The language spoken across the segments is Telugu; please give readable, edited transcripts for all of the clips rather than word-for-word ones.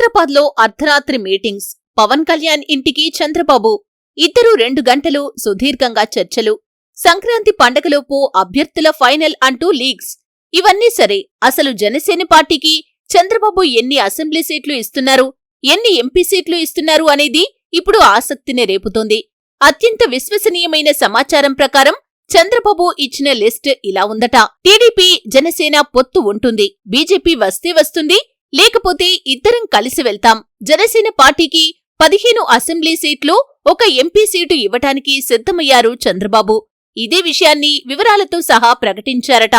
హైదరాబాద్లో అర్ధరాత్రి మీటింగ్స్, పవన్ కళ్యాణ్ ఇంటికి చంద్రబాబు. ఇద్దరు 2 గంటలు సుదీర్ఘంగా చర్చలు. సంక్రాంతి పండగలోపు అభ్యర్థుల ఫైనల్ అంటూ లీగ్స్. ఇవన్నీ సరే, అసలు జనసేన పార్టీకి చంద్రబాబు ఎన్ని అసెంబ్లీ సీట్లు ఇస్తున్నారు, ఎన్ని ఎంపీ సీట్లు ఇస్తున్నారు అనేది ఇప్పుడు ఆసక్తిని రేపుతోంది. అత్యంత విశ్వసనీయమైన సమాచారం ప్రకారం చంద్రబాబు ఇచ్చిన లిస్ట్ ఇలా ఉందట. టీడీపీ జనసేన పొత్తు ఉంటుంది, బీజేపీ వస్తే వస్తుంది, లేకపోతే ఇద్దరం కలిసి వెళ్తాం. జనసేన పార్టీకి 15 అసెంబ్లీ సీట్లు, 1 ఎంపీ సీటు ఇవ్వటానికి సిద్ధమయ్యారు చంద్రబాబు. ఇదే విషయాన్ని వివరాలతో సహా ప్రకటించారట.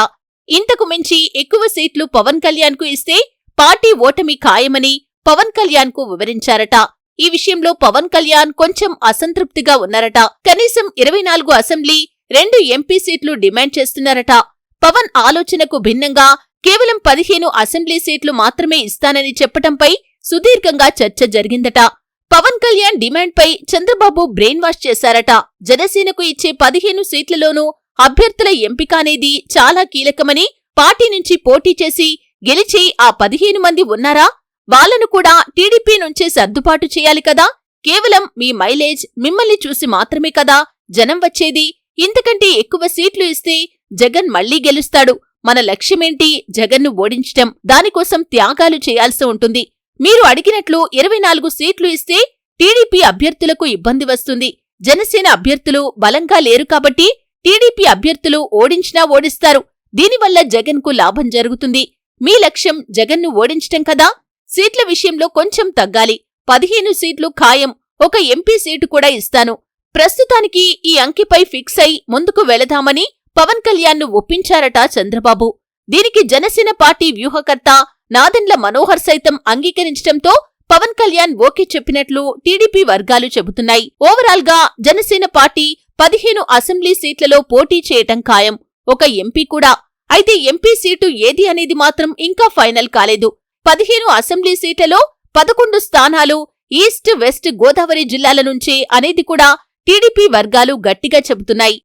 ఇంతకు మించి ఎక్కువ సీట్లు పవన్ కళ్యాణ్కు ఇస్తే పార్టీ ఓటమి ఖాయమని పవన్ కళ్యాణ్కు వివరించారట. ఈ విషయంలో పవన్ కళ్యాణ్ కొంచెం అసంతృప్తిగా ఉన్నారట. కనీసం 24 అసెంబ్లీ, 2 ఎంపీ సీట్లు డిమాండ్ చేస్తున్నారట. పవన్ ఆలోచనకు భిన్నంగా కేవలం 15 అసెంబ్లీ సీట్లు మాత్రమే ఇస్తానని చెప్పటంపై సుదీర్ఘంగా చర్చ జరిగిందట. పవన్ కళ్యాణ్ డిమాండ్పై చంద్రబాబు బ్రెయిన్ వాష్ చేశారట. జనసేనకు ఇచ్చే 15 సీట్లలోనూ అభ్యర్థుల ఎంపిక అనేది చాలా కీలకమని, పార్టీ నుంచి పోటీ చేసి గెలిచి ఆ 15 మంది ఉన్నారా, వాళ్లను కూడా టీడీపీ నుంచే సర్దుబాటు చేయాలి కదా. కేవలం మీ మైలేజ్, మిమ్మల్ని చూసి మాత్రమే కదా జనం వచ్చేది. ఇంతకంటే ఎక్కువ సీట్లు ఇస్తే జగన్ మళ్లీ గెలుస్తాడు. మన లక్ష్యమేంటి? జగన్ను ఓడించటం. దానికోసం త్యాగాలు చేయాల్సి ఉంటుంది. మీరు అడిగినట్లు 24 సీట్లు ఇస్తే టీడీపీ అభ్యర్థులకు ఇబ్బంది వస్తుంది. జనసేన అభ్యర్థులు బలంగా లేరు కాబట్టి టీడీపీ అభ్యర్థులు ఓడించినా ఓడిస్తారు. దీనివల్ల జగన్కు లాభం జరుగుతుంది. మీ లక్ష్యం జగన్ను ఓడించటం కదా. సీట్ల విషయంలో కొంచెం తగ్గాలి. 15 సీట్లు ఖాయం, 1 ఎంపీ సీటు కూడా ఇస్తాను. ప్రస్తుతానికి ఈ అంకెపై ఫిక్స్ అయి ముందుకు వెళదామని పవన్ కళ్యాణ్ను ఒప్పించారట చంద్రబాబు. దీనికి జనసేన పార్టీ వ్యూహకర్త నాదెండ్ల మనోహర్ సైతం అంగీకరించడంతో పవన్ కళ్యాణ్ ఓకే చెప్పినట్లు టీడీపీ వర్గాలు చెబుతున్నాయి. ఓవరాల్ గా జనసేన పార్టీ 15 అసెంబ్లీ సీట్లలో పోటీ చేయటం ఖాయం, 1 ఎంపీ కూడా. అయితే ఎంపీ సీటు ఏది అనేది మాత్రం ఇంకా ఫైనల్ కాలేదు. 15 అసెంబ్లీ సీట్లలో 11 స్థానాలు ఈస్ట్, వెస్ట్ గోదావరి జిల్లాల నుంచే అనేది కూడా టీడీపీ వర్గాలు గట్టిగా చెబుతున్నాయి.